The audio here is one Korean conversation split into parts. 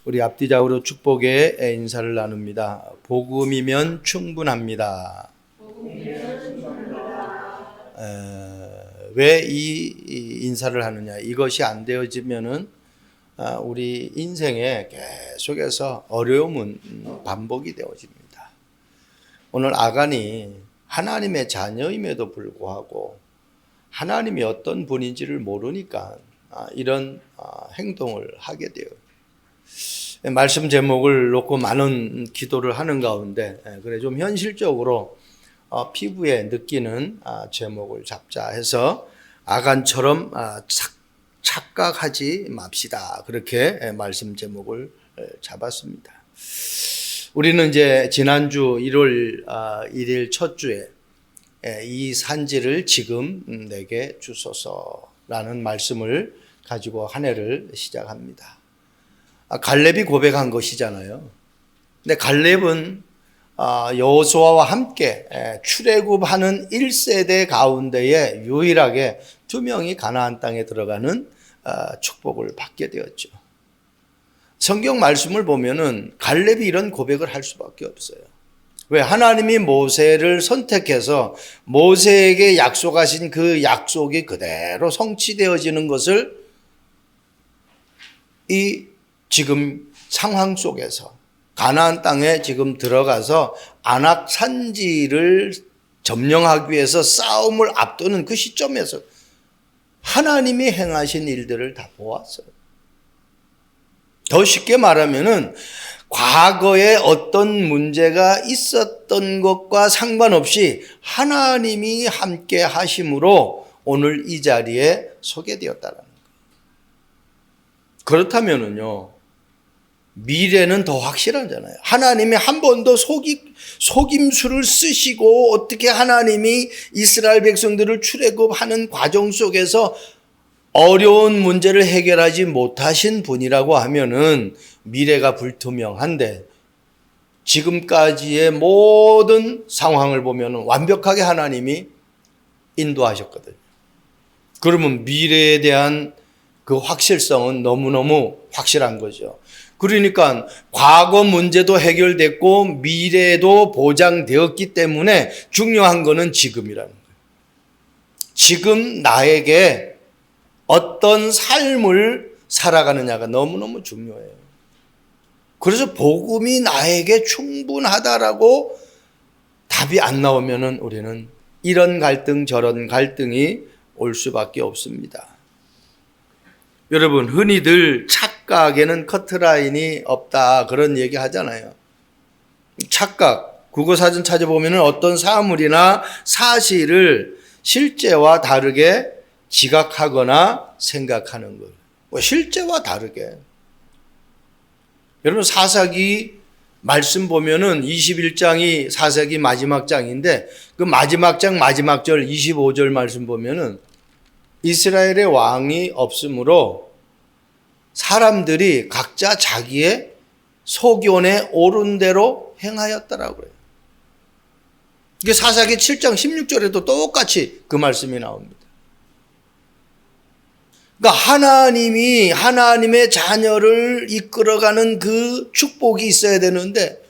우리 앞뒤좌우로 축복의 인사를 나눕니다. 복음이면 충분합니다. 왜 이 인사를 하느냐? 이것이 안 되어지면은 우리 인생에 계속해서 어려움은 반복이 되어집니다. 오늘 아간이 하나님의 자녀임에도 불구하고 하나님이 어떤 분인지를 모르니까 이런 행동을 하게 돼요. 말씀 제목을 놓고 많은 기도를 하는 가운데 그래 좀 현실적으로 피부에 느끼는 제목을 잡자 해서 아간처럼 착각하지 맙시다. 그렇게 말씀 제목을 잡았습니다. 우리는 이제 지난주 1월 1일 첫 주에 이 산지를 지금 내게 주소서라는 말씀을 가지고 한 해를 시작합니다. 갈렙이 고백한 것이잖아요. 근데 갈렙은 여호수아와 함께 출애굽하는 1세대 가운데에 유일하게 2명이 가나안 땅에 들어가는 축복을 받게 되었죠. 성경 말씀을 보면은 갈렙이 이런 고백을 할 수밖에 없어요. 왜? 하나님이 모세를 선택해서 모세에게 약속하신 그 약속이 그대로 성취되어지는 것을 이 지금 상황 속에서 가나안 땅에 지금 들어가서 아낙 산지를 점령하기 위해서 싸움을 앞두는 그 시점에서 하나님이 행하신 일들을 다 보았어요. 더 쉽게 말하면은 과거에 어떤 문제가 있었던 것과 상관없이 하나님이 함께 하심으로 오늘 이 자리에 서게 되었다는 거예요. 그렇다면은요, 미래는 더 확실하잖아요. 하나님이 한 번도 속임수를 쓰시고 어떻게 하나님이 이스라엘 백성들을 출애굽하는 과정 속에서 어려운 문제를 해결하지 못하신 분이라고 하면은 미래가 불투명한데 지금까지의 모든 상황을 보면 완벽하게 하나님이 인도하셨거든요. 그러면 미래에 대한 그 확실성은 너무너무 확실한 거죠. 그러니까 과거 문제도 해결됐고 미래도 보장되었기 때문에 중요한 거는 지금이라는 거예요. 지금 나에게 어떤 삶을 살아가느냐가 너무너무 중요해요. 그래서 복음이 나에게 충분하다라고 답이 안 나오면은 우리는 이런 갈등 저런 갈등이 올 수밖에 없습니다. 여러분, 흔히들 착각에는 커트라인이 없다 그런 얘기 하잖아요. 착각, 국어사전 찾아보면 어떤 사물이나 사실을 실제와 다르게 지각하거나 생각하는 거예요. 실제와 다르게. 여러분, 사사기 말씀 보면은 21장이 사사기 마지막 장인데 그 마지막 장 마지막 절 25절 말씀 보면은 이스라엘의 왕이 없으므로 사람들이 각자 자기의 소견에 옳은 대로 행하였더라고요. 이게 사사기 7장 16절에도 똑같이 그 말씀이 나옵니다. 그러니까 하나님이 하나님의 자녀를 이끌어가는 그 축복이 있어야 되는데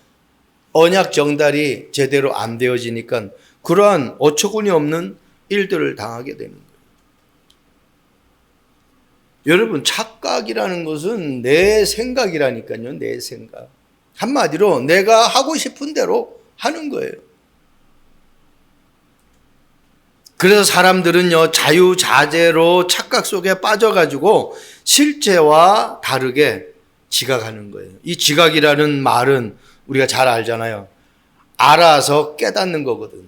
언약 정달이 제대로 안 되어지니까 그러한 어처구니 없는 일들을 당하게 되는 거예요. 여러분, 착각이라는 것은 내 생각이라니까요. 내 생각. 한마디로 내가 하고 싶은 대로 하는 거예요. 그래서 사람들은요, 자유자재로 착각 속에 빠져가지고 실제와 다르게 지각하는 거예요. 이 지각이라는 말은 우리가 잘 알잖아요. 알아서 깨닫는 거거든요.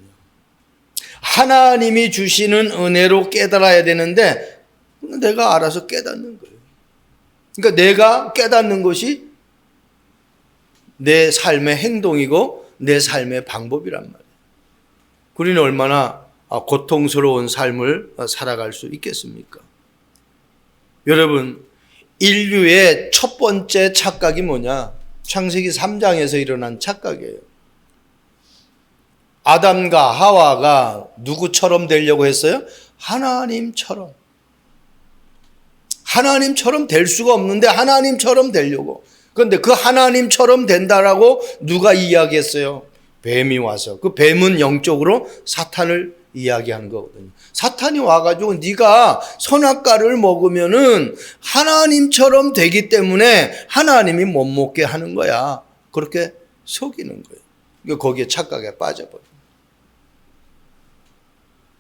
하나님이 주시는 은혜로 깨달아야 되는데 내가 알아서 깨닫는 거예요. 그러니까 내가 깨닫는 것이 내 삶의 행동이고 내 삶의 방법이란 말이에요. 우리는 얼마나 고통스러운 삶을 살아갈 수 있겠습니까? 여러분, 인류의 첫 번째 착각이 뭐냐? 창세기 3장에서 일어난 착각이에요. 아담과 하와가 누구처럼 되려고 했어요? 하나님처럼 될 수가 없는데 하나님처럼 되려고. 그런데 그 하나님처럼 된다라고 누가 이야기했어요? 뱀이 와서. 그 뱀은 영적으로 사탄을 이야기하는 거거든요. 사탄이 와가지고 네가 선악과를 먹으면은 하나님처럼 되기 때문에 하나님이 못 먹게 하는 거야. 그렇게 속이는 거예요. 그러니까 거기에 착각에 빠져버려요.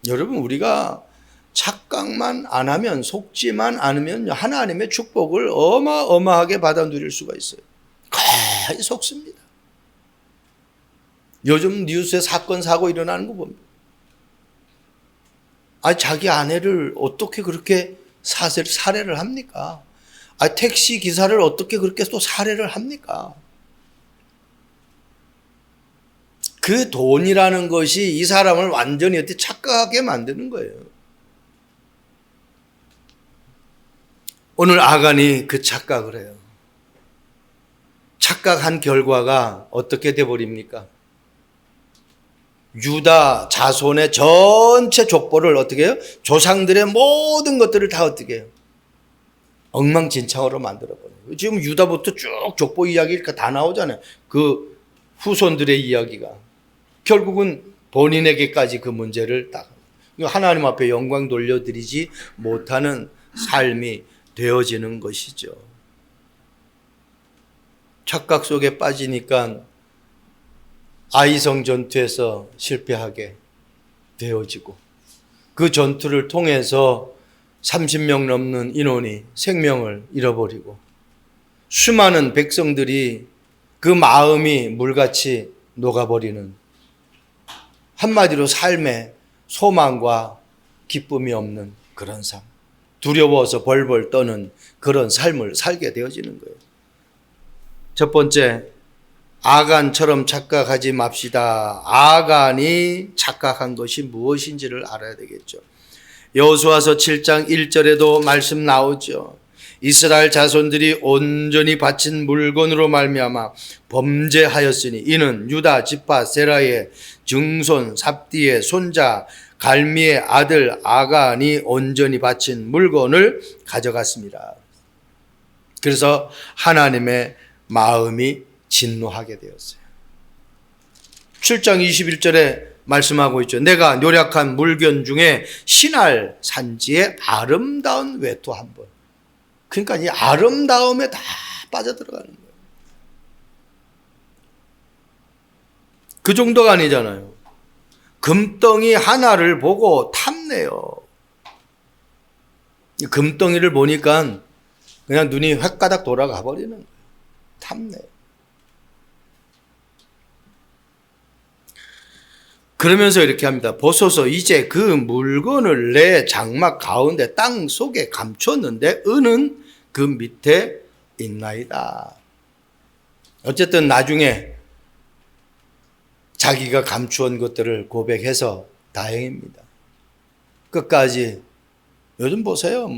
여러분, 우리가 착각만 안 하면, 속지만 않으면 하나님의 축복을 어마어마하게 받아 누릴 수가 있어요. 거의 속습니다. 요즘 뉴스에 사건 사고 일어나는 거 봅니다. 자기 아내를 어떻게 그렇게 살해를 합니까? 택시 기사를 어떻게 그렇게 또 살해를 합니까? 그 돈이라는 것이 이 사람을 완전히 어떻게 착각하게 만드는 거예요. 오늘 아간이 그 착각을 해요. 착각한 결과가 어떻게 돼버립니까? 유다 자손의 전체 족보를 어떻게 해요? 조상들의 모든 것들을 다 어떻게 해요? 엉망진창으로 만들어버려요. 지금 유다부터 쭉 족보 이야기가 다 나오잖아요. 그 후손들의 이야기가. 결국은 본인에게까지 그 문제를 딱 하나님 앞에 영광 돌려드리지 못하는 삶이 되어지는 것이죠. 착각 속에 빠지니까 아이성 전투에서 실패하게 되어지고 그 전투를 통해서 30명 넘는 인원이 생명을 잃어버리고 수많은 백성들이 그 마음이 물같이 녹아버리는, 한마디로 삶에 소망과 기쁨이 없는 그런 삶, 두려워서 벌벌 떠는 그런 삶을 살게 되어지는 거예요. 첫 번째, 아간처럼 착각하지 맙시다. 아간이 착각한 것이 무엇인지를 알아야 되겠죠. 여호수아서 7장 1절에도 말씀 나오죠. 이스라엘 자손들이 온전히 바친 물건으로 말미암아 범죄하였으니 이는 유다 지파 세라의 증손 삽디의 손자 갈미의 아들 아간이 온전히 바친 물건을 가져갔습니다. 그래서 하나님의 마음이 진노하게 되었어요. 7장 21절에 말씀하고 있죠. 내가 노력한 물건 중에 신할 산지의 아름다운 외투 한 번. 그러니까 이 아름다움에 다 빠져들어가는 거예요. 그 정도가 아니잖아요. 금덩이 하나를 보고 탐내요. 금덩이를 보니까 그냥 눈이 획가닥 돌아가 버리는 거예요. 탐내요. 그러면서 이렇게 합니다. 보소서 이제 그 물건을 내 장막 가운데 땅 속에 감췄는데 은은 그 밑에 있나이다. 어쨌든 나중에 자기가 감추온 것들을 고백해서 다행입니다. 끝까지, 요즘 보세요.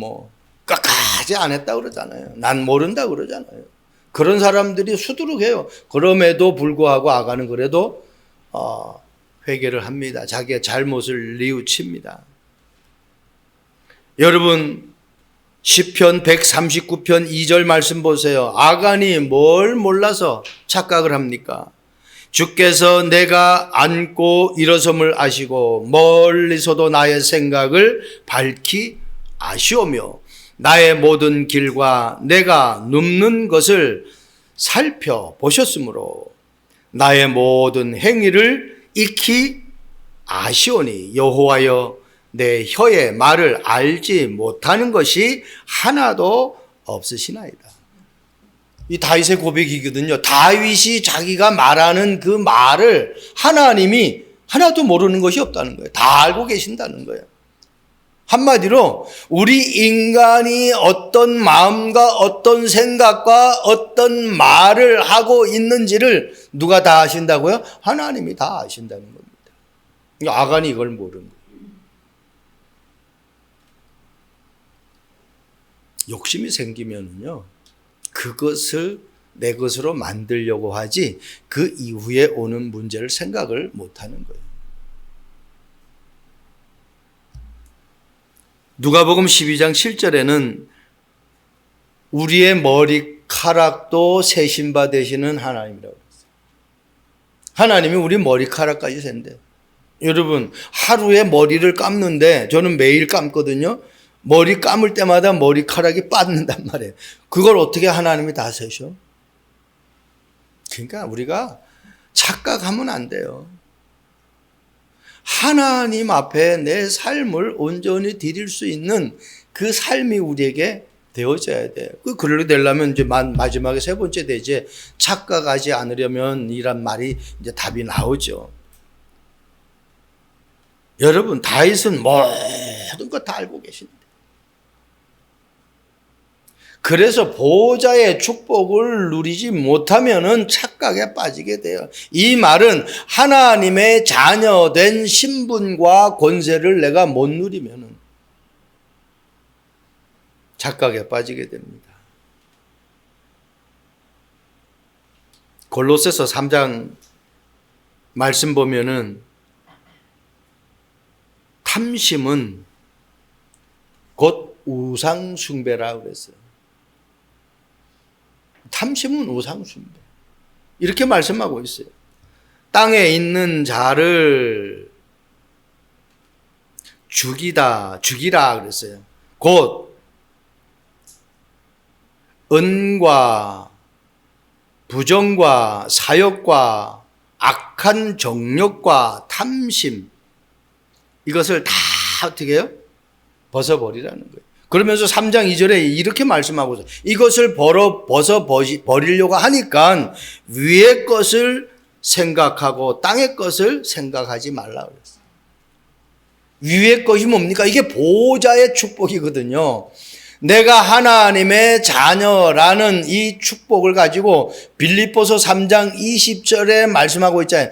끝까지 안 했다고 그러잖아요. 난 모른다 그러잖아요. 그런 사람들이 수두룩해요. 그럼에도 불구하고 아간은 그래도 회개를 합니다. 자기의 잘못을 뉘우칩니다. 여러분, 시편 139편 2절 말씀 보세요. 아간이 뭘 몰라서 착각을 합니까? 주께서 내가 앉고 일어섬을 아시고 멀리서도 나의 생각을 밝히 아시오며 나의 모든 길과 내가 눕는 것을 살펴보셨으므로 나의 모든 행위를 익히 아시오니 여호와여 내 혀의 말을 알지 못하는 것이 하나도 없으시나이다. 이 다윗의 고백이거든요. 다윗이 자기가 말하는 그 말을 하나님이 하나도 모르는 것이 없다는 거예요. 다 알고 계신다는 거예요. 한마디로 우리 인간이 어떤 마음과 어떤 생각과 어떤 말을 하고 있는지를 누가 다 아신다고요? 하나님이 다 아신다는 겁니다. 아간이 이걸 모르는 거예요. 욕심이 생기면은요, 그것을 내 것으로 만들려고 하지 그 이후에 오는 문제를 생각을 못하는 거예요. 누가복음 12장 7절에는 우리의 머리카락이 머리카락도 세신 바 되시는 하나님이라고 했어요. 하나님이 우리 머리카락까지 센대. 여러분, 하루에 머리를 감는데 저는 매일 감거든요. 머리 감을 때마다 머리카락이 빠진단 말이에요. 그걸 어떻게 하나님이 다 세셔? 그러니까 우리가 착각하면 안 돼요. 하나님 앞에 내 삶을 온전히 드릴 수 있는 그 삶이 우리에게 되어져야 돼요. 그러게 되려면 이제 마지막에 세 번째 되지, 착각하지 않으려면 이란 말이 이제 답이 나오죠. 여러분, 다윗은 모든 것 다 알고 계신데. 그래서 보호자의 축복을 누리지 못하면은 착각에 빠지게 돼요. 이 말은 하나님의 자녀된 신분과 권세를 내가 못 누리면은 착각에 빠지게 됩니다. 골로새서 3장 말씀 보면은 탐심은 곧 우상 숭배라고 그랬어요. 탐심은 우상 숭배. 이렇게 말씀하고 있어요. 땅에 있는 자를 죽이라 그랬어요. 곧 은과 부정과 사욕과 악한 정욕과 탐심, 이것을 다 어떻게 해요? 벗어버리라는 거예요. 그러면서 3장 2절에 이렇게 말씀하고 있어요. 이것을 버리려고 하니까 위의 것을 생각하고 땅의 것을 생각하지 말라 그랬어요. 위의 것이 뭡니까? 이게 보호자의 축복이거든요. 내가 하나님의 자녀라는 이 축복을 가지고 빌립보서 3장 20절에 말씀하고 있잖아요.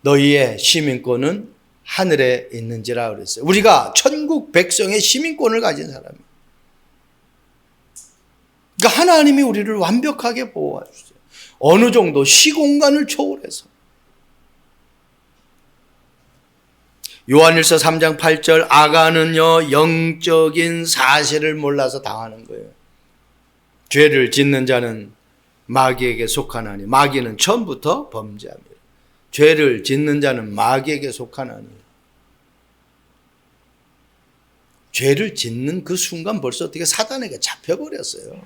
너희의 시민권은 하늘에 있는지라 그랬어요. 우리가 천국 백성의 시민권을 가진 사람이에요. 그러니까 하나님이 우리를 완벽하게 보호해 주세요. 어느 정도 시공간을 초월해서. 요한일서 3장 8절, 아간은요 영적인 사실을 몰라서 당하는 거예요. 죄를 짓는 자는 마귀에게 속하나니 마귀는 처음부터 범죄합니다. 죄를 짓는 자는 마귀에게 속하나니. 죄를 짓는 그 순간 벌써 어떻게 사단에게 잡혀버렸어요.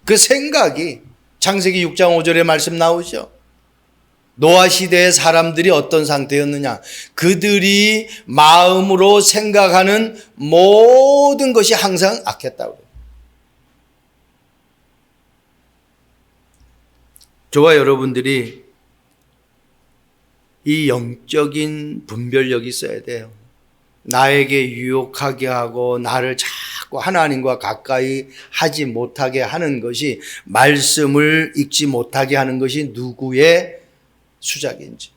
그 생각이 창세기 6장 5절에 말씀 나오죠. 노아 시대의 사람들이 어떤 상태였느냐. 그들이 마음으로 생각하는 모든 것이 항상 악했다고. 저와 여러분들이 이 영적인 분별력이 있어야 돼요. 나에게 유혹하게 하고 나를 자꾸 하나님과 가까이 하지 못하게 하는 것이, 말씀을 읽지 못하게 하는 것이 누구의 수작인지.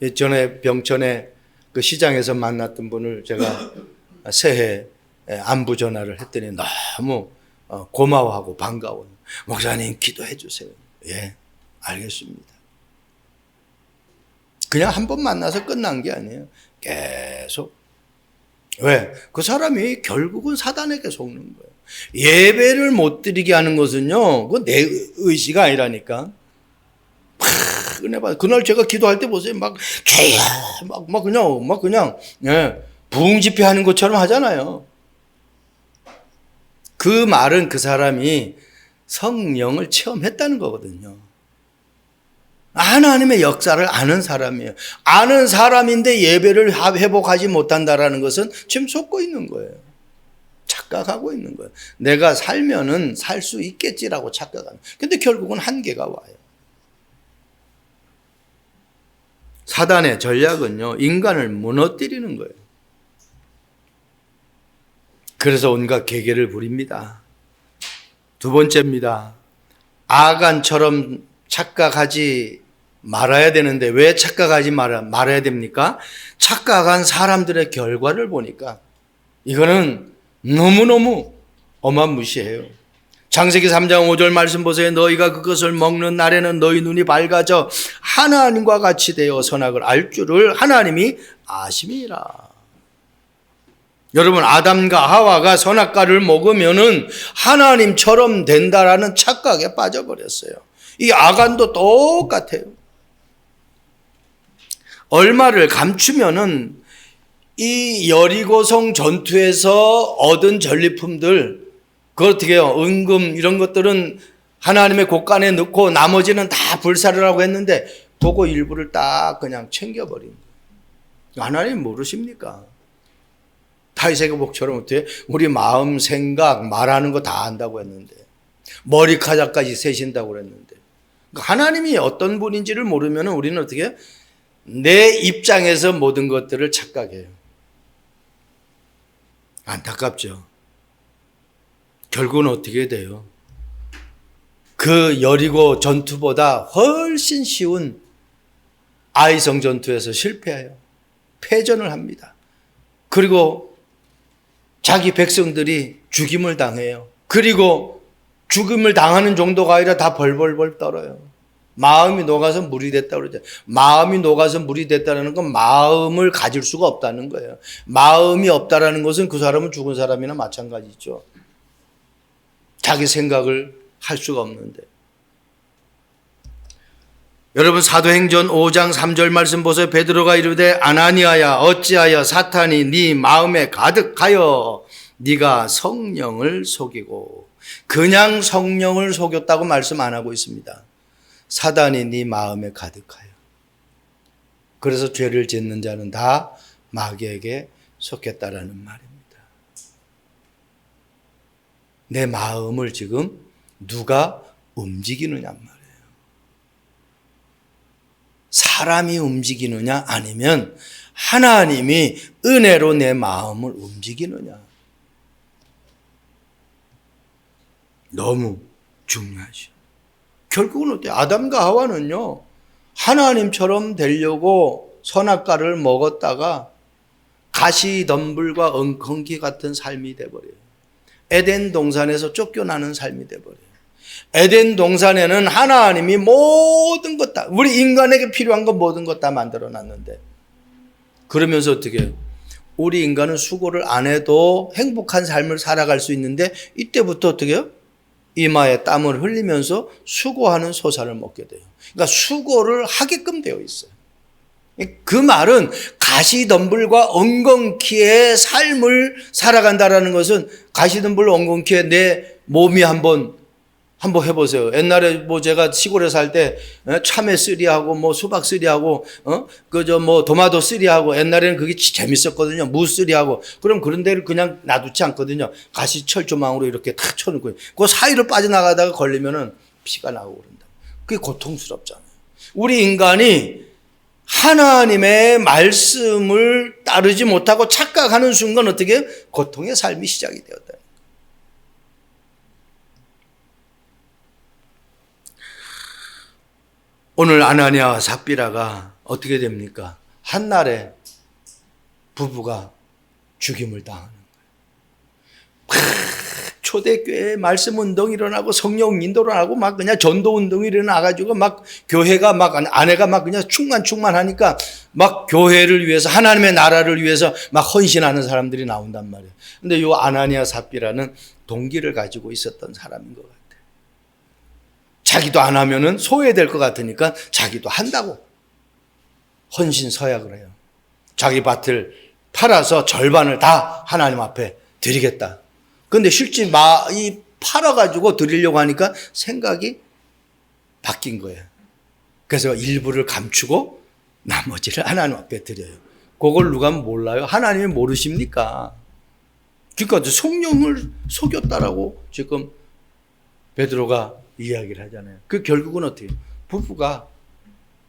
예전에 병천에 그 시장에서 만났던 분을 제가 새해 안부 전화를 했더니 너무 고마워하고 반가워요. 목사님 기도해 주세요. 예, 알겠습니다. 그냥 한 번 만나서 끝난 게 아니에요. 계속. 왜? 그 사람이 결국은 사단에게 속는 거예요. 예배를 못 드리게 하는 것은요, 그건 내 의지가 아니라니까. 은혜 받아. 그날 제가 기도할 때 보세요. 막, 죄야. 막 그냥, 예, 부흥 집회 하는 것처럼 하잖아요. 그 말은 그 사람이 성령을 체험했다는 거거든요. 하나님의 역사를 아는 사람이에요. 아는 사람인데 예배를 회복하지 못한다라는 것은 지금 속고 있는 거예요. 착각하고 있는 거예요. 내가 살면은 살 수 있겠지라고 착각하는. 근데 결국은 한계가 와요. 사단의 전략은요, 인간을 무너뜨리는 거예요. 그래서 온갖 계계를 부립니다. 두 번째입니다. 아간처럼 착각하지 말아야 되는데 왜 착각하지 말아야 됩니까? 착각한 사람들의 결과를 보니까 이거는 너무너무 어마무시해요. 창세기 3장 5절 말씀 보세요. 너희가 그것을 먹는 날에는 너희 눈이 밝아져 하나님과 같이 되어 선악을 알 줄을 하나님이 아심이라. 여러분, 아담과 하와가 선악과를 먹으면은 하나님처럼 된다라는 착각에 빠져버렸어요. 이 아간도 똑같아요. 얼마를 감추면은 이 여리고성 전투에서 얻은 전리품들, 그거 어떻게 해요? 은금 이런 것들은 하나님의 곳간에 넣고 나머지는 다 불사를 하고 했는데 그거 일부를 딱 그냥 챙겨버린 거예요. 하나님 모르십니까? 다윗의 복처럼 어떻게 우리 마음, 생각, 말하는 거 다 안다고 했는데, 머리카락까지 세신다고 그랬는데, 하나님이 어떤 분인지를 모르면 우리는 어떻게 내 입장에서 모든 것들을 착각해요. 안타깝죠. 결국은 어떻게 돼요? 그 여리고 전투보다 훨씬 쉬운 아이성 전투에서 실패해요. 패전을 합니다. 그리고 자기 백성들이 죽임을 당해요. 그리고 죽임을 당하는 정도가 아니라 다 벌벌벌 떨어요. 마음이 녹아서 물이 됐다고 그러죠. 마음이 녹아서 물이 됐다는 건 마음을 가질 수가 없다는 거예요. 마음이 없다라는 것은 그 사람은 죽은 사람이나 마찬가지죠. 자기 생각을 할 수가 없는데. 여러분, 사도행전 5장 3절 말씀 보세요. 베드로가 이르되 아나니아야 어찌하여 사탄이 네 마음에 가득하여 네가 성령을 속이고. 그냥 성령을 속였다고 말씀 안 하고 있습니다. 사단이 네 마음에 가득하여. 그래서 죄를 짓는 자는 다 마귀에게 속했다라는 말입니다. 내 마음을 지금 누가 움직이느냐 말이에요. 사람이 움직이느냐 아니면 하나님이 은혜로 내 마음을 움직이느냐. 너무 중요하죠. 결국은 어때요? 아담과 하와는요, 하나님처럼 되려고 선악과를 먹었다가 가시덤불과 엉겅퀴 같은 삶이 돼버려요. 에덴 동산에서 쫓겨나는 삶이 돼버려요. 에덴 동산에는 하나님이 모든 것 다, 우리 인간에게 필요한 것 모든 것 다 만들어 놨는데, 그러면서 어떻게 해요? 우리 인간은 수고를 안 해도 행복한 삶을 살아갈 수 있는데, 이때부터 어떻게 해요? 이마에 땀을 흘리면서 수고하는 소사를 먹게 돼요. 그러니까 수고를 하게끔 되어 있어요. 그 말은 가시덤불과 엉겅퀴의 삶을 살아간다라는 것은, 가시덤불 엉겅퀴에 내 몸이 한번 해보세요. 옛날에 뭐 제가 시골에 살 때 참외 쓰리하고 뭐 수박 쓰리하고 도마도 쓰리하고, 옛날에는 그게 재밌었거든요. 무 쓰리하고. 그럼 그런 데를 그냥 놔두지 않거든요. 가시 철조망으로 이렇게 탁 쳐놓고, 그 사이로 빠져나가다가 걸리면은 피가 나고 그런다. 그게 고통스럽잖아요. 우리 인간이 하나님의 말씀을 따르지 못하고 착각하는 순간 어떻게 고통의 삶이 시작이 되었다. 오늘 아나니아와 삽비라가 어떻게 됩니까? 한날에 부부가 죽임을 당하는 거예요. 초대교회에 말씀 운동이 일어나고 성령 인도를 하고 막 그냥 전도 운동이 일어나가지고 막 교회가 막 아내가 막 그냥 충만하니까 막 교회를 위해서, 하나님의 나라를 위해서 막 헌신하는 사람들이 나온단 말이에요. 근데 요 아나니아 삽비라는 동기를 가지고 있었던 사람인 것 같아요. 자기도 안 하면은 소외될 것 같으니까 자기도 한다고 헌신 서약을 해요. 자기 밭을 팔아서 절반을 다 하나님 앞에 드리겠다. 그런데 실제 이 팔아가지고 드리려고 하니까 생각이 바뀐 거예요. 그래서 일부를 감추고 나머지를 하나님 앞에 드려요. 그걸 누가 몰라요? 하나님이 모르십니까? 그러니까 성령을 속였다라고 지금 베드로가 이야기를 하잖아요. 그 결국은 어떻게 해요? 부부가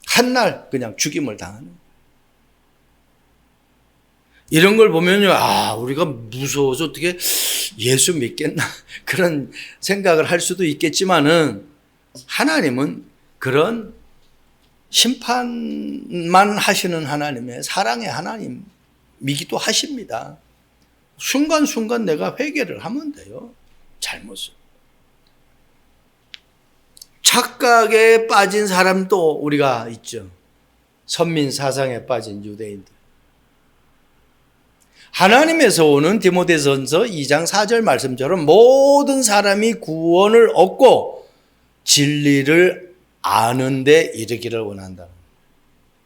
한날 그냥 죽임을 당하는. 이런 걸 보면요, 우리가 무서워서 어떻게 예수 믿겠나 그런 생각을 할 수도 있겠지만은, 하나님은 그런 심판만 하시는 하나님의 사랑의 하나님이기도 하십니다. 순간순간 내가 회개를 하면 돼요. 잘못을. 착각에 빠진 사람도 우리가 있죠. 선민 사상에 빠진 유대인들. 하나님에서 오는 디모데전서 2장 4절 말씀처럼 모든 사람이 구원을 얻고 진리를 아는 데 이르기를 원한다.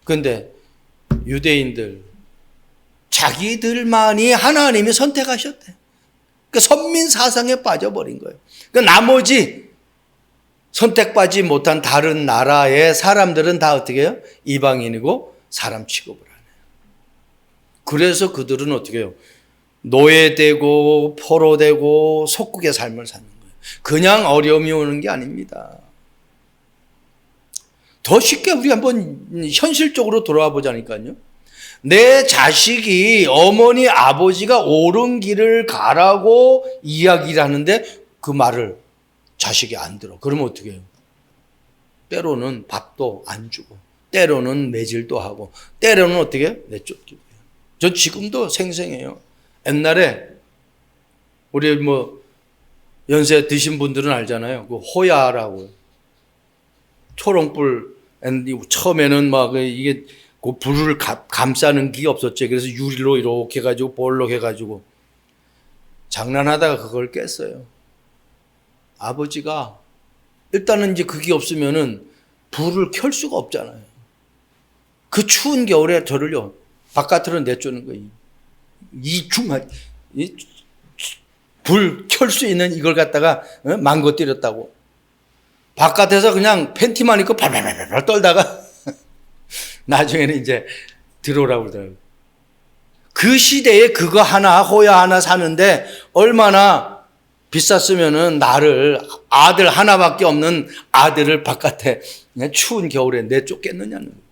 그런데 유대인들 자기들만이 하나님이 선택하셨대. 그러니까 선민 사상에 빠져버린 거예요. 그러니까 나머지 선택받지 못한 다른 나라의 사람들은 다 어떻게 해요? 이방인이고 사람 취급을 하네요. 그래서 그들은 어떻게 해요? 노예되고 포로되고 속국의 삶을 사는 거예요. 그냥 어려움이 오는 게 아닙니다. 더 쉽게 우리 한번 현실적으로 돌아와 보자니까요. 내 자식이 어머니 아버지가 옳은 길을 가라고 이야기를 하는데 그 말을 자식이 안 들어. 그러면 어떻게 해요? 때로는 밥도 안 주고 때로는 매질도 하고 때로는 어떻게 해요? 내쫓기도 해요. 저 지금도 생생해요. 옛날에 우리 연세 드신 분들은 알잖아요. 그 호야라고 초롱불 처음에는 막 이게 그 불을 감싸는 게 없었죠. 그래서 유리로 이렇게 해가지고 볼록 해가지고 장난하다가 그걸 깼어요. 아버지가 일단은 이제 그게 없으면은 불을 켤 수가 없잖아요. 그 추운 겨울에 저를요 바깥으로 내쫓는 거예요. 불 켤 수 있는 이걸 갖다가 망가뜨렸다고. 바깥에서 그냥 팬티만 입고 발발발발 떨다가 나중에는 이제 들어오라고 그러더라고요. 그 시대에 그거 하나 호야 하나 사는데 얼마나 비쌌으면은 나를 아들 하나밖에 없는 아들을 바깥에 추운 겨울에 내쫓겠느냐는 거예요.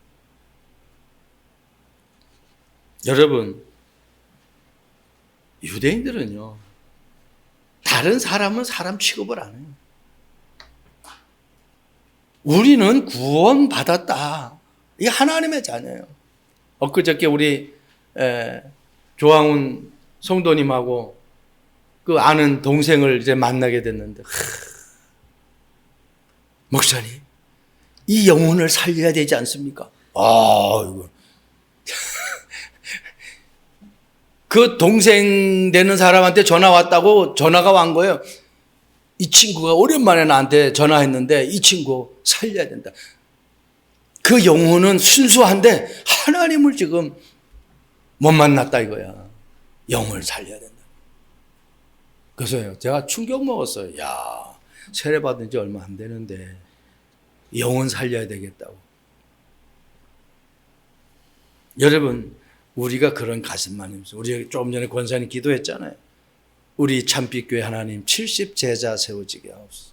여러분 유대인들은요 다른 사람은 사람 취급을 안 해요. 우리는 구원받았다. 이게 하나님의 자녀예요. 엊그저께 우리 조항훈 성도님하고 그 아는 동생을 이제 만나게 됐는데 목사님 이 영혼을 살려야 되지 않습니까? 이거 그 동생 되는 사람한테 전화 왔다고 전화가 온 거예요. 이 친구가 오랜만에 나한테 전화했는데 이 친구 살려야 된다. 그 영혼은 순수한데 하나님을 지금 못 만났다 이거야. 영혼을 살려야 된다. 그래서 제가 충격 먹었어요. 야, 세례받은 지 얼마 안 되는데 영혼 살려야 되겠다고. 여러분 우리가 그런 가슴만 있어요. 우리 조금 전에 권사님 기도했잖아요. 우리 참빛교회 하나님 70제자 세워지게 하옵소서.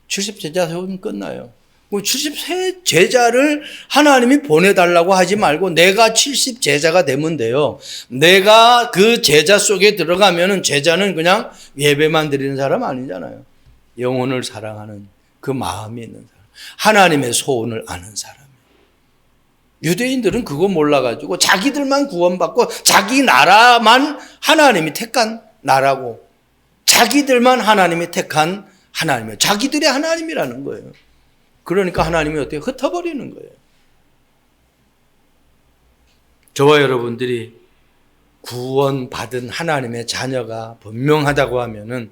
70제자 세우면 끝나요. 70제자를 하나님이 보내달라고 하지 말고 내가 70제자가 되면 돼요. 내가 그 제자 속에 들어가면은 제자는 그냥 예배만 드리는 사람 아니잖아요. 영혼을 사랑하는 그 마음이 있는 사람. 하나님의 소원을 아는 사람. 유대인들은 그거 몰라가지고 자기들만 구원받고 자기 나라만 하나님이 택한 나라고 자기들만 하나님이 택한 하나님이에요. 자기들의 하나님이라는 거예요. 그러니까 하나님이 어떻게 흩어버리는 거예요. 저와 여러분들이 구원받은 하나님의 자녀가 분명하다고 하면은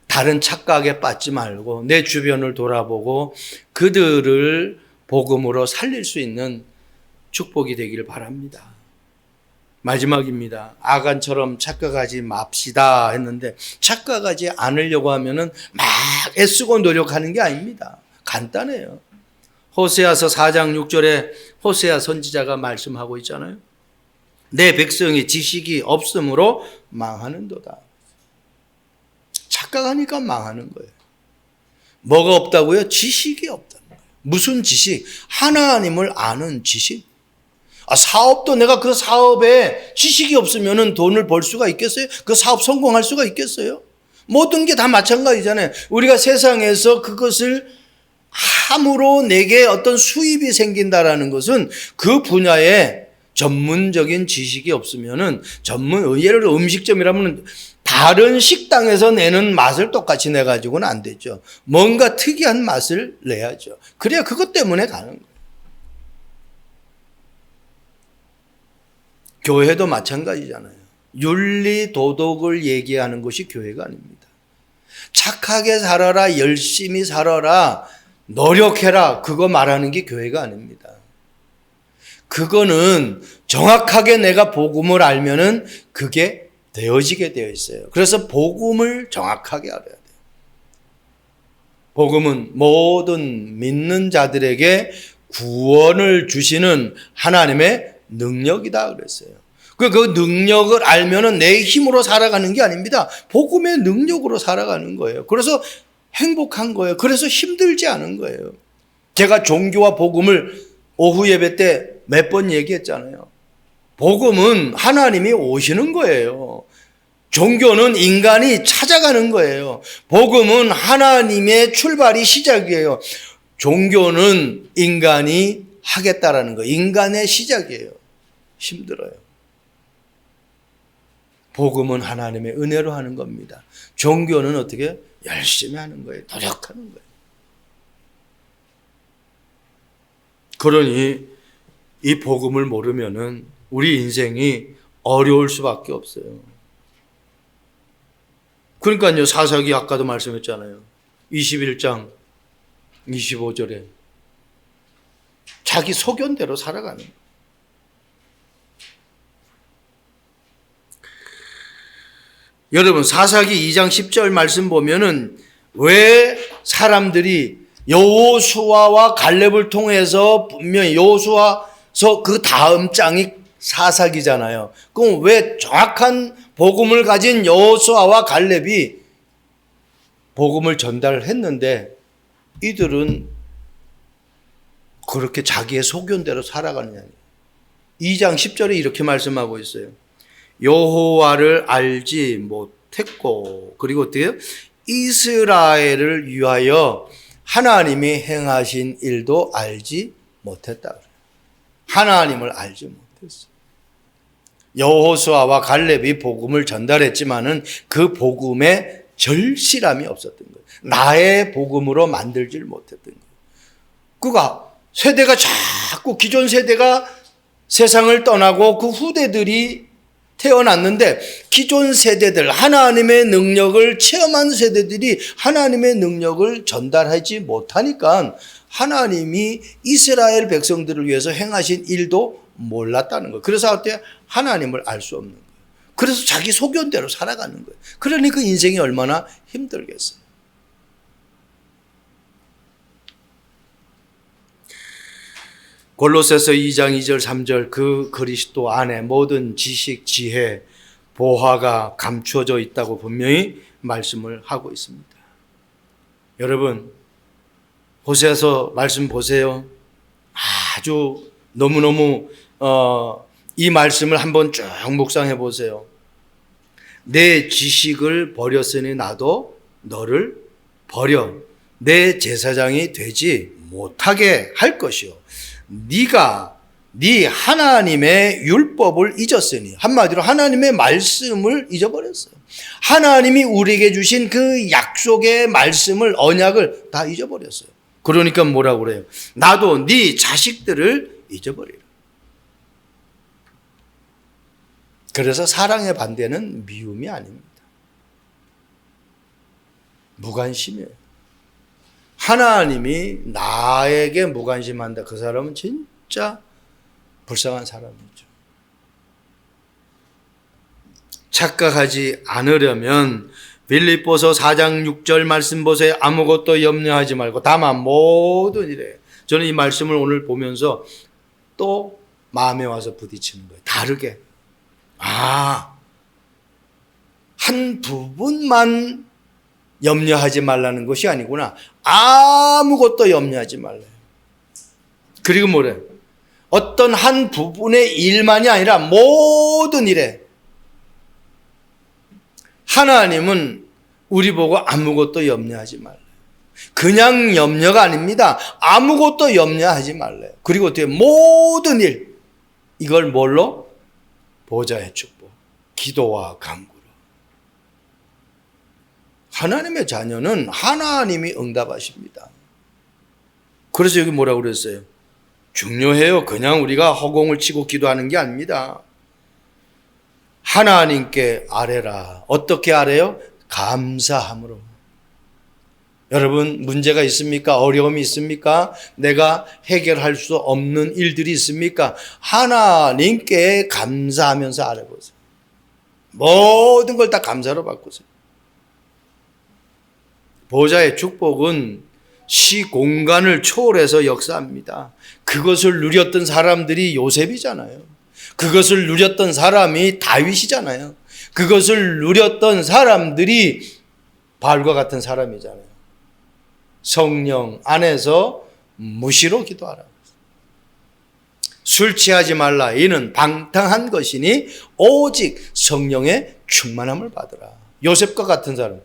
다른 착각에 빠지지 말고 내 주변을 돌아보고 그들을 복음으로 살릴 수 있는 축복이 되기를 바랍니다. 마지막입니다. 아간처럼 착각하지 맙시다 했는데 착각하지 않으려고 하면은 막 애쓰고 노력하는 게 아닙니다. 간단해요. 호세아서 4장 6절에 호세아 선지자가 말씀하고 있잖아요. 내 백성이 지식이 없으므로 망하는도다. 착각하니까 망하는 거예요. 뭐가 없다고요? 지식이 없다는 거예요. 무슨 지식? 하나님을 아는 지식. 사업도 내가 그 사업에 지식이 없으면 돈을 벌 수가 있겠어요? 그 사업 성공할 수가 있겠어요? 모든 게 다 마찬가지잖아요. 우리가 세상에서 그것을 함으로 내게 어떤 수입이 생긴다라는 것은 그 분야에 전문적인 지식이 없으면은 예를 들어 음식점이라면 다른 식당에서 내는 맛을 똑같이 내가지고는 안 되죠. 뭔가 특이한 맛을 내야죠. 그래야 그것 때문에 가는 거예요. 교회도 마찬가지잖아요. 윤리, 도덕을 얘기하는 것이 교회가 아닙니다. 착하게 살아라, 열심히 살아라, 노력해라, 그거 말하는 게 교회가 아닙니다. 그거는 정확하게 내가 복음을 알면은 그게 되어지게 되어 있어요. 그래서 복음을 정확하게 알아야 돼요. 복음은 모든 믿는 자들에게 구원을 주시는 하나님의 능력이다 그랬어요. 그 능력을 알면은 내 힘으로 살아가는 게 아닙니다. 복음의 능력으로 살아가는 거예요. 그래서 행복한 거예요. 그래서 힘들지 않은 거예요. 제가 종교와 복음을 오후 예배 때 몇 번 얘기했잖아요. 복음은 하나님이 오시는 거예요. 종교는 인간이 찾아가는 거예요. 복음은 하나님의 출발이 시작이에요. 종교는 인간이 하겠다라는 거예요. 인간의 시작이에요. 힘들어요. 복음은 하나님의 은혜로 하는 겁니다. 종교는 어떻게? 열심히 하는 거예요. 노력하는 거예요. 그러니 이 복음을 모르면은 우리 인생이 어려울 수밖에 없어요. 그러니까요, 사사기 아까도 말씀했잖아요. 21장 25절에 자기 소견대로 살아가는 거예요. 여러분, 사사기 2장 10절 말씀 보면은 왜 사람들이 여호수아와 갈렙을 통해서 분명히 여호수아서 그 다음 장이 사사기잖아요. 그럼 왜 정확한 복음을 가진 여호수아와 갈렙이 복음을 전달했는데 이들은 그렇게 자기의 소견대로 살아가느냐. 2장 10절에 이렇게 말씀하고 있어요. 여호와를 알지 못했고, 그리고 어때요? 이스라엘을 위하여 하나님이 행하신 일도 알지 못했다. 하나님을 알지 못했어요. 여호수아와 갈렙이 복음을 전달했지만은 그 복음에 절실함이 없었던 거예요. 나의 복음으로 만들질 못했던 거예요. 그가 세대가 자꾸 기존 세대가 세상을 떠나고 그 후대들이 태어났는데 기존 세대들, 하나님의 능력을 체험한 세대들이 하나님의 능력을 전달하지 못하니까 하나님이 이스라엘 백성들을 위해서 행하신 일도 몰랐다는 거예요. 그래서 어때? 하나님을 알 수 없는 거예요. 그래서 자기 소견대로 살아가는 거예요. 그러니 그 인생이 얼마나 힘들겠어요. 골로새서 2장 2절 3절 그 그리스도 안에 모든 지식, 지혜, 보화가 감추어져 있다고 분명히 말씀을 하고 있습니다. 여러분, 호세아서 말씀 보세요. 아주 너무너무 이 말씀을 한번 쭉 묵상해 보세요. 내 지식을 버렸으니 나도 너를 버려 내 제사장이 되지 못하게 할 것이요. 네가 네 하나님의 율법을 잊었으니, 한마디로 하나님의 말씀을 잊어버렸어요. 하나님이 우리에게 주신 그 약속의 말씀을, 언약을 다 잊어버렸어요. 그러니까 뭐라고 그래요? 나도 네 자식들을 잊어버리라. 그래서 사랑의 반대는 미움이 아닙니다. 무관심이에요. 하나님이 나에게 무관심한다. 그 사람은 진짜 불쌍한 사람이죠. 착각하지 않으려면 빌립보서 4장 6절 말씀 보세요. 아무것도 염려하지 말고 다만 모든 일에. 저는 이 말씀을 오늘 보면서 또 마음에 와서 부딪히는 거예요. 다르게. 한 부분만 염려하지 말라는 것이 아니구나. 아무것도 염려하지 말래요. 그리고 뭐래? 어떤 한 부분의 일만이 아니라 모든 일에. 하나님은 우리 보고 아무것도 염려하지 말래요. 그냥 염려가 아닙니다. 아무것도 염려하지 말래요. 그리고 어떻게 모든 일, 이걸 뭘로? 보좌의 축복, 기도와 간구로. 하나님의 자녀는 하나님이 응답하십니다. 그래서 여기 뭐라고 그랬어요? 중요해요. 그냥 우리가 허공을 치고 기도하는 게 아닙니다. 하나님께 아뢰라. 어떻게 아뢰요? 감사함으로. 여러분, 문제가 있습니까? 어려움이 있습니까? 내가 해결할 수 없는 일들이 있습니까? 하나님께 감사하면서 아뢰보세요. 모든 걸 다 감사로 바꾸세요. 보좌의 축복은 시공간을 초월해서 역사합니다. 그것을 누렸던 사람들이 요셉이잖아요. 그것을 누렸던 사람이 다윗이잖아요. 그것을 누렸던 사람들이 바울과 같은 사람이잖아요. 성령 안에서 무시로 기도하라. 술 취하지 말라. 이는 방탕한 것이니 오직 성령의 충만함을 받으라. 요셉과 같은 사람.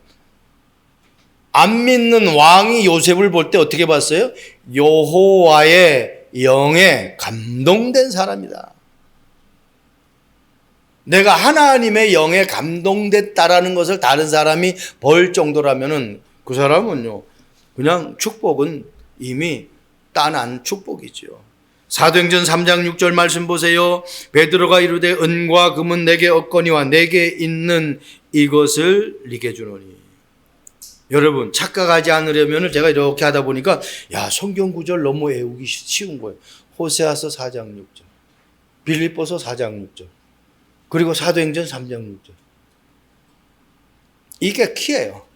안 믿는 왕이 요셉을 볼 때 어떻게 봤어요? 여호와의 영에 감동된 사람이다. 내가 하나님의 영에 감동됐다라는 것을 다른 사람이 볼 정도라면은 그 사람은요, 그냥 축복은 이미 따난 축복이죠. 사도행전 3장 6절 말씀 보세요. 베드로가 이르되 은과 금은 내게 없거니와 내게 있는 이것을 네게 주노니. 여러분, 착각하지 않으려면 제가 이렇게 하다 보니까 성경 구절 너무 외우기 쉬운 거예요. 호세아서 4장 6절, 빌립보서 4장 6절, 그리고 사도행전 3장 6절. 이게 키예요.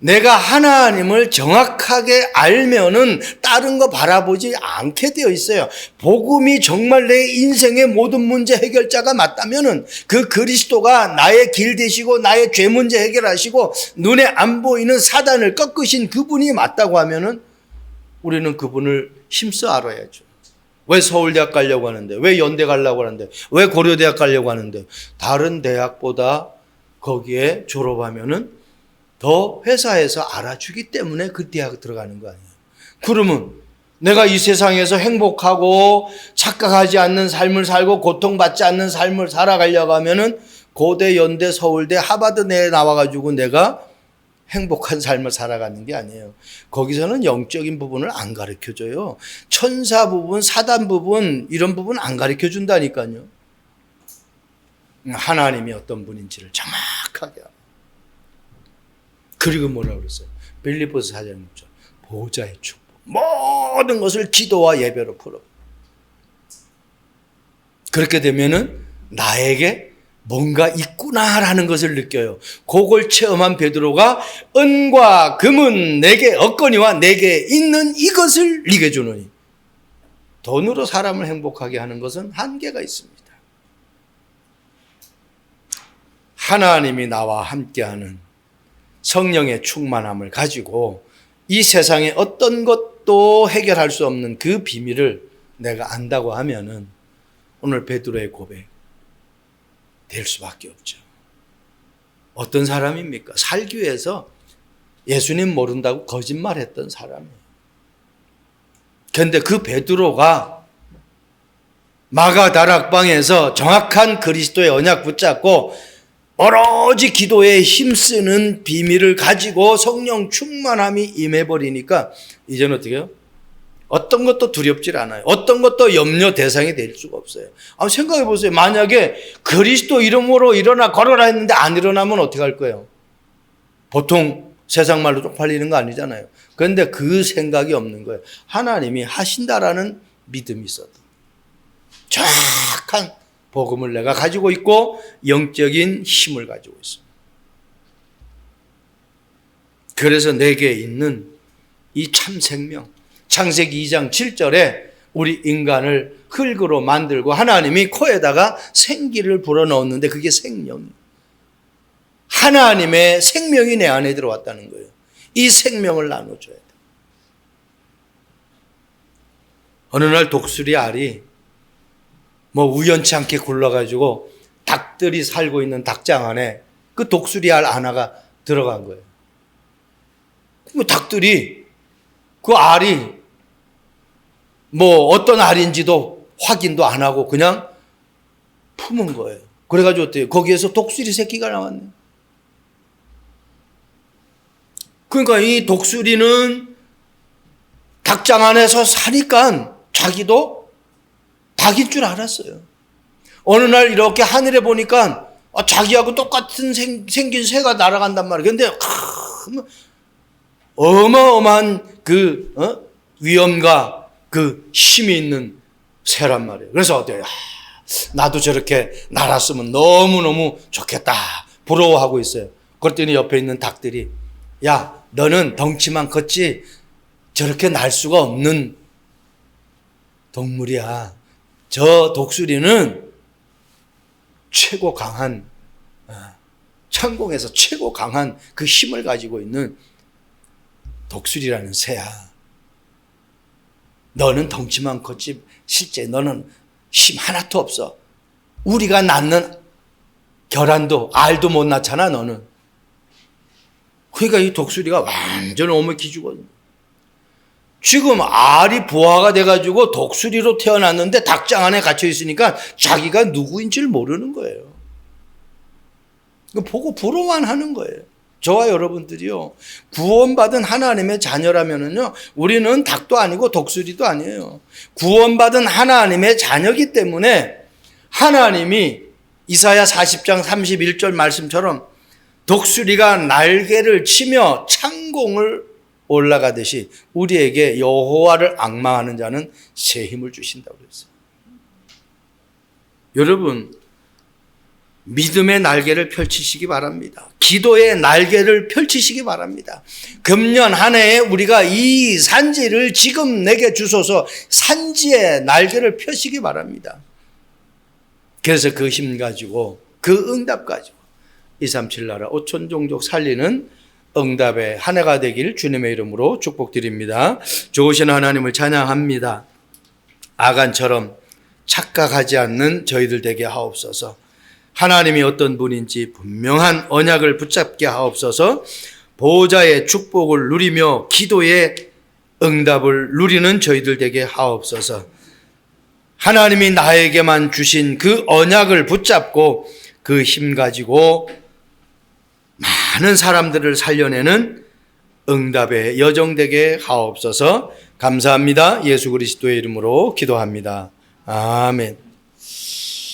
내가 하나님을 정확하게 알면은 다른 거 바라보지 않게 되어 있어요. 복음이 정말 내 인생의 모든 문제 해결자가 맞다면은 그 그리스도가 나의 길 되시고 나의 죄 문제 해결하시고 눈에 안 보이는 사단을 꺾으신 그분이 맞다고 하면은 우리는 그분을 힘써 알아야죠. 왜 서울대학 가려고 하는데, 왜 연대 가려고 하는데, 왜 고려대학 가려고 하는데, 다른 대학보다 거기에 졸업하면은 더 회사에서 알아주기 때문에 그 대학 들어가는 거 아니에요. 그러면 내가 이 세상에서 행복하고 착각하지 않는 삶을 살고 고통받지 않는 삶을 살아가려고 하면은 고대, 연대, 서울대, 하버드 내에 나와가지고 내가 행복한 삶을 살아가는 게 아니에요. 거기서는 영적인 부분을 안 가르쳐줘요. 천사 부분, 사단 부분, 이런 부분 안 가르쳐준다니까요. 하나님이 어떤 분인지를 정확하게 알아요. 그리고 뭐라고 그랬어요? 빌립보서 4장 6절. 보좌의 축복. 모든 것을 기도와 예배로 풀어. 그렇게 되면은 나에게 뭔가 있구나라는 것을 느껴요. 그걸 체험한 베드로가 은과 금은 내게 없거니와 내게 있는 이것을 네게 주노니. 돈으로 사람을 행복하게 하는 것은 한계가 있습니다. 하나님이 나와 함께하는 성령의 충만함을 가지고 이 세상에 어떤 것도 해결할 수 없는 그 비밀을 내가 안다고 하면은 오늘 베드로의 고백 될 수밖에 없죠. 어떤 사람입니까? 살기 위해서 예수님 모른다고 거짓말했던 사람이에요. 그런데 그 베드로가 마가다락방에서 정확한 그리스도의 언약 붙잡고 오로지 기도에 힘쓰는 비밀을 가지고 성령 충만함이 임해버리니까 이제는 어떻게 해요? 어떤 것도 두렵질 않아요. 어떤 것도 염려 대상이 될 수가 없어요. 생각해 보세요. 만약에 그리스도 이름으로 일어나 걸어라 했는데 안 일어나면 어떻게 할 거예요? 보통 세상 말로 쪽팔리는 거 아니잖아요. 그런데 그 생각이 없는 거예요. 하나님이 하신다라는 믿음이 있어도 정확한 복음을 내가 가지고 있고 영적인 힘을 가지고 있습니다. 그래서 내게 있는 이 참 생명, 창세기 2장 7절에 우리 인간을 흙으로 만들고 하나님이 코에다가 생기를 불어넣었는데 그게 생명. 하나님의 생명이 내 안에 들어왔다는 거예요. 이 생명을 나눠줘야 돼. 어느 날 독수리 알이 우연치 않게 굴러가지고 닭들이 살고 있는 닭장 안에 그 독수리 알 하나가 들어간 거예요. 닭들이 그 알이 어떤 알인지도 확인도 안 하고 그냥 품은 거예요. 그래가지고 어때요? 거기에서 독수리 새끼가 나왔네요. 그러니까 이 독수리는 닭장 안에서 사니까 자기도 닭인 줄 알았어요. 어느 날 이렇게 하늘에 보니까 자기하고 똑같은 생긴 새가 날아간단 말이에요. 근데 어마어마한 그 위엄과 그 힘이 있는 새란 말이에요. 그래서 나도 저렇게 날았으면 너무너무 좋겠다 부러워하고 있어요. 그랬더니 옆에 있는 닭들이 야, 너는 덩치만 컸지 저렇게 날 수가 없는 동물이야. 저 독수리는 최고 강한, 천공에서 최고 강한 그 힘을 가지고 있는 독수리라는 새야. 너는 덩치만 컸지 실제 너는 힘 하나도 없어. 우리가 낳는 계란도 알도 못 낳잖아 너는. 그러니까 이 독수리가 완전 어머니 죽었네. 지금 알이 부화가 돼가지고 독수리로 태어났는데 닭장 안에 갇혀 있으니까 자기가 누구인지를 모르는 거예요. 보고 부러워만 하는 거예요. 저와 여러분들이요, 구원받은 하나님의 자녀라면은요, 우리는 닭도 아니고 독수리도 아니에요. 구원받은 하나님의 자녀이기 때문에 하나님이 이사야 40장 31절 말씀처럼 독수리가 날개를 치며 창공을 올라가듯이 우리에게 여호와를 앙망하는 자는 새 힘을 주신다고 그랬어요. 여러분, 믿음의 날개를 펼치시기 바랍니다. 기도의 날개를 펼치시기 바랍니다. 금년 한 해에 우리가 이 산지를 지금 내게 주소서 산지의 날개를 펴시기 바랍니다. 그래서 그 힘 가지고 그 응답 가지고 237 나라 5천 종족 살리는 응답의 한 해가 되길 주님의 이름으로 축복드립니다. 좋으신 하나님을 찬양합니다. 아간처럼 착각하지 않는 저희들 되게 하옵소서. 하나님이 어떤 분인지 분명한 언약을 붙잡게 하옵소서. 보호자의 축복을 누리며 기도의 응답을 누리는 저희들 되게 하옵소서. 하나님이 나에게만 주신 그 언약을 붙잡고 그 힘 가지고 많은 사람들을 살려내는 응답의 여정 되게 하옵소서. 감사합니다. 예수 그리스도의 이름으로 기도합니다. 아멘.